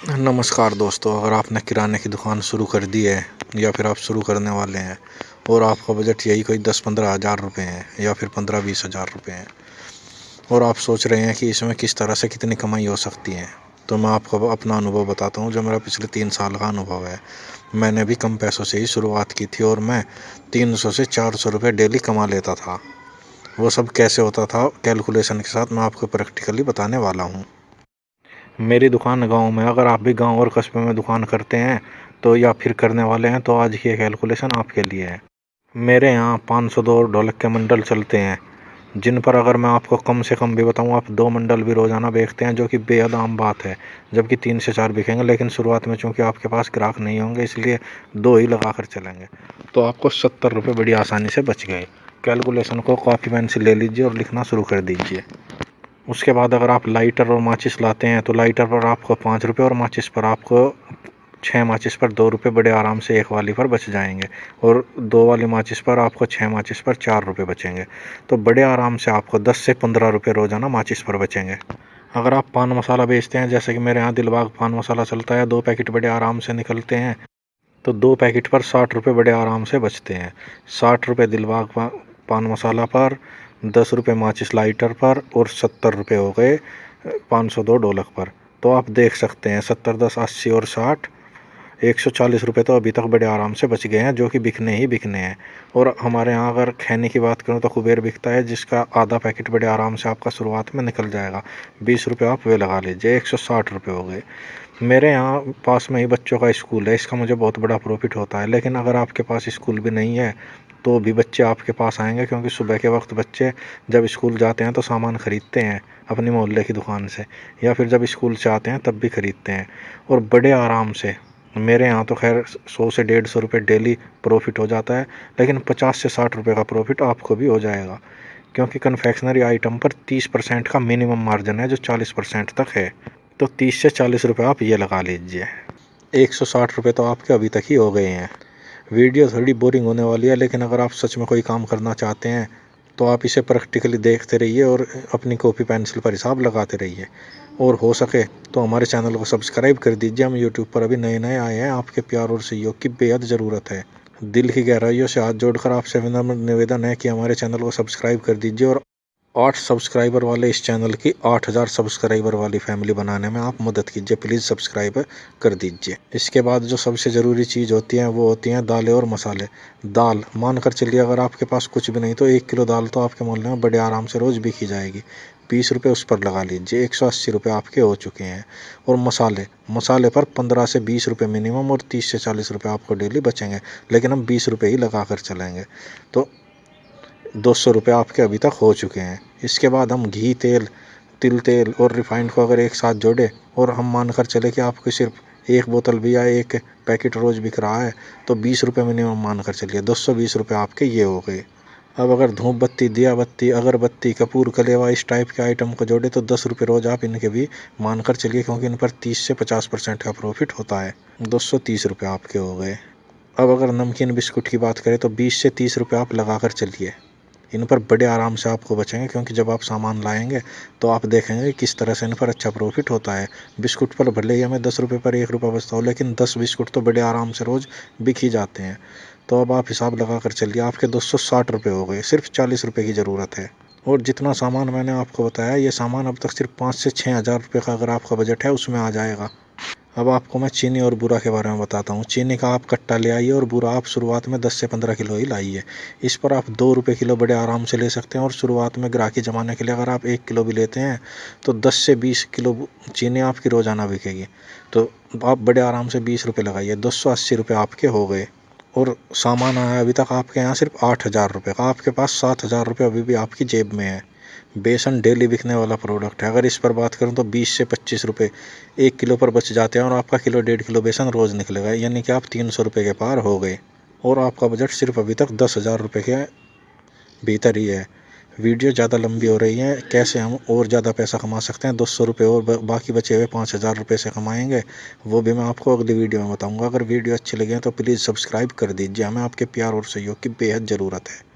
नमस्कार दोस्तों, अगर आपने किराने की दुकान शुरू कर दी है या फिर आप शुरू करने वाले हैं और आपका बजट यही कोई 10-15 हज़ार रुपये है या फिर 15-20 हज़ार रुपये है और आप सोच रहे हैं कि इसमें किस तरह से कितनी कमाई हो सकती है, तो मैं आपको अपना अनुभव बताता हूँ जो मेरा पिछले 3 साल का अनुभव है। मैंने भी कम पैसों से ही शुरुआत की थी और मैं 300 से 400 रुपये डेली कमा लेता था। वो सब कैसे होता था कैलकुलेशन के साथ मैं आपको प्रैक्टिकली बताने वाला हूँ। मेरी दुकान गांव में, अगर आप भी गांव और कस्बे में दुकान करते हैं तो या फिर करने वाले हैं तो आज की ये कैलकुलेशन आपके लिए है। मेरे यहाँ 502 ढोलक के मंडल चलते हैं, जिन पर अगर मैं आपको कम से कम भी बताऊँ, आप 2 मंडल भी रोज़ाना बेचते हैं, जो कि बेहद आम बात है। जबकि 3 से 4 बिकेंगे, लेकिन शुरुआत में चूँकि आपके पास ग्राहक नहीं होंगे इसलिए 2 ही लगा कर चलेंगे, तो आपको 70 रुपये बड़ी आसानी से बच गए। कैलकुलेशन को कॉपी पेन से ले लीजिए और लिखना शुरू कर दीजिए। उसके बाद अगर आप लाइटर और माचिस लाते हैं तो लाइटर पर आपको 5 रुपये और माचिस पर आपको 6 माचिस पर 2 रुपये बड़े आराम से एक वाली पर बच जाएंगे और 2 वाली माचिस पर आपको 6 माचिस पर 4 रुपये बचेंगे। तो बड़े आराम से आपको 10 से 15 रुपये रोज़ाना माचिस पर बचेंगे। अगर आप पान मसाला बेचते हैं, जैसे कि मेरे यहाँ दिलबाग पान मसाला चलता है, 2 पैकेट बड़े आराम से निकलते हैं, तो 2 पैकेट पर 60 रुपये बड़े आराम से बचते हैं। 60 रुपये दिलबाग पान मसाला पर, 10 रुपये माचिस लाइटर पर और 70 रुपये हो गए 502 ढोलक पर। तो आप देख सकते हैं 70, 10, 80 और 60, 140 रुपये तो अभी तक बड़े आराम से बच गए हैं, जो कि बिकने ही बिकने हैं। और हमारे यहाँ अगर खैनी की बात करूँ तो कुबेर बिकता है, जिसका आधा पैकेट बड़े आराम से आपका शुरुआत में निकल जाएगा। 20 रुपये आप वे लगा लीजिए, 160 रुपये हो गए। मेरे यहाँ पास में ही बच्चों का स्कूल है, इसका मुझे बहुत बड़ा प्रॉफिट होता है। लेकिन अगर आपके पास स्कूल भी नहीं है तो भी बच्चे आपके पास आएंगे, क्योंकि सुबह के वक्त बच्चे जब स्कूल जाते हैं तो सामान ख़रीदते हैं अपनी मोहल्ले की दुकान से, या फिर जब स्कूल से आते हैं तब भी ख़रीदते हैं। और बड़े आराम से मेरे यहाँ तो खैर 100 से 150 रुपये डेली प्रॉफिट हो जाता है, लेकिन 50 से 60 रुपये का प्रॉफिट आपको भी हो जाएगा, क्योंकि कन्फेक्शनरी आइटम पर 30% का मिनिमम मार्जिन है, जो 40% तक है। तो 30 से 40 रुपये आप ये लगा लीजिए। 160 रुपये तो आपके अभी तक ही हो गए हैं। वीडियो थोड़ी बोरिंग होने वाली है, लेकिन अगर आप सच में कोई काम करना चाहते हैं तो आप इसे प्रैक्टिकली देखते रहिए और अपनी कॉपी पेंसिल पर हिसाब लगाते रहिए। और हो सके तो हमारे चैनल को सब्सक्राइब कर दीजिए। हम यूट्यूब पर अभी नए नए आए हैं, आपके प्यार और सहयोग की बेहद ज़रूरत है। दिल की गहराइयों से हाथ जोड़कर आपसे विनम्र निवेदन है कि हमारे चैनल को सब्सक्राइब कर दीजिए और 8 सब्सक्राइबर वाले इस चैनल की 8000 सब्सक्राइबर वाली फैमिली बनाने में आप मदद कीजिए। प्लीज़ सब्सक्राइब कर दीजिए। इसके बाद जो सबसे ज़रूरी चीज़ होती है वो होती हैं दालें और मसाले। दाल मान कर चलिए, अगर आपके पास कुछ भी नहीं तो 1 किलो दाल तो आपके मोहल्ले में बड़े आराम से रोज़ बिकी जाएगी। 20 रुपये उस पर लगा लीजिए, 180 रुपये आपके हो चुके हैं। और मसाले पर 15 से 20 रुपये मिनिमम और 30 से 40 रुपये आपको डेली बचेंगे, लेकिन हम 20 रुपये ही लगा कर चलेंगे। तो 200 रुपये आपके अभी तक हो चुके हैं। इसके बाद हम घी, तेल, तिल तेल और रिफाइंड को अगर एक साथ जोड़े और हम मानकर चले कि आपको सिर्फ एक बोतल भी या एक पैकेट रोज़ बिक रहा है, तो 20 रुपये मिनिमम मानकर चलिए, 220 रुपये आपके ये हो गए। अब अगर धूप बत्ती, दिया बत्ती, अगरबत्ती, कपूर, कलेवा इस टाइप के आइटम को जोड़े तो 10 रुपये रोज़ आप इनके भी मानकर चलिए, क्योंकि इन पर 30 से 50% का प्रॉफिट होता है। 230 रुपये आपके हो गए। अब अगर नमकीन बिस्कुट की बात करें तो 20 से 30 रुपये आप लगा कर चलिए, इन पर बड़े आराम से आपको बचेंगे, क्योंकि जब आप सामान लाएंगे तो आप देखेंगे किस तरह से इन पर अच्छा प्रॉफिट होता है। बिस्कुट पर भले ही हमें 10 रुपये पर 1 रुपये बचता हो, लेकिन 10 बिस्कुट तो बड़े आराम से रोज़ बिक ही जाते हैं। तो अब आप हिसाब लगा कर चलिए, आपके 260 रुपये हो गए। सिर्फ 40 रुपये की ज़रूरत है। और जितना सामान मैंने आपको बताया, ये सामान अब तक सिर्फ 5 से 6 हज़ार रुपये का अगर आपका बजट है उसमें आ जाएगा। अब आपको मैं चीनी और बूरा के बारे में बताता हूँ। चीनी का आप कट्टा ले आइए और बूरा आप शुरुआत में 10 से 15 किलो ही लाइए। इस पर आप 2 रुपये किलो बड़े आराम से ले सकते हैं, और शुरुआत में ग्राहकी जमाने के लिए अगर आप 1 किलो भी लेते हैं तो 10 से 20 किलो चीनी आपकी रोज़ाना बिकेगी। तो आप बड़े आराम से 20 रुपये लगाइए, 280 रुपये आपके हो गए। और सामान आया अभी तक आपके यहाँ सिर्फ 8 हज़ार रुपये का, आपके पास 7 हज़ार रुपये अभी भी आपकी जेब में है। बेसन डेली बिकने वाला प्रोडक्ट है, अगर इस पर बात करूं तो 20 से 25 रुपये 1 किलो पर बच जाते हैं और आपका किलो 1.5 किलो बेसन रोज़ निकलेगा, यानी कि आप 300 रुपये के पार हो गए। और आपका बजट सिर्फ अभी तक 10 हज़ार रुपये के भीतर ही है। वीडियो ज़्यादा लंबी हो रही है, कैसे हम और ज़्यादा पैसा कमा सकते हैं, 200 रुपये और बाकी बचे हुए 5 हज़ार रुपये से कमाएंगे, वो भी मैं आपको अगली वीडियो में बताऊंगा। अगर वीडियो अच्छी लगे तो प्लीज़ सब्सक्राइब कर दीजिए, हमें आपके प्यार और सहयोग की बेहद ज़रूरत है।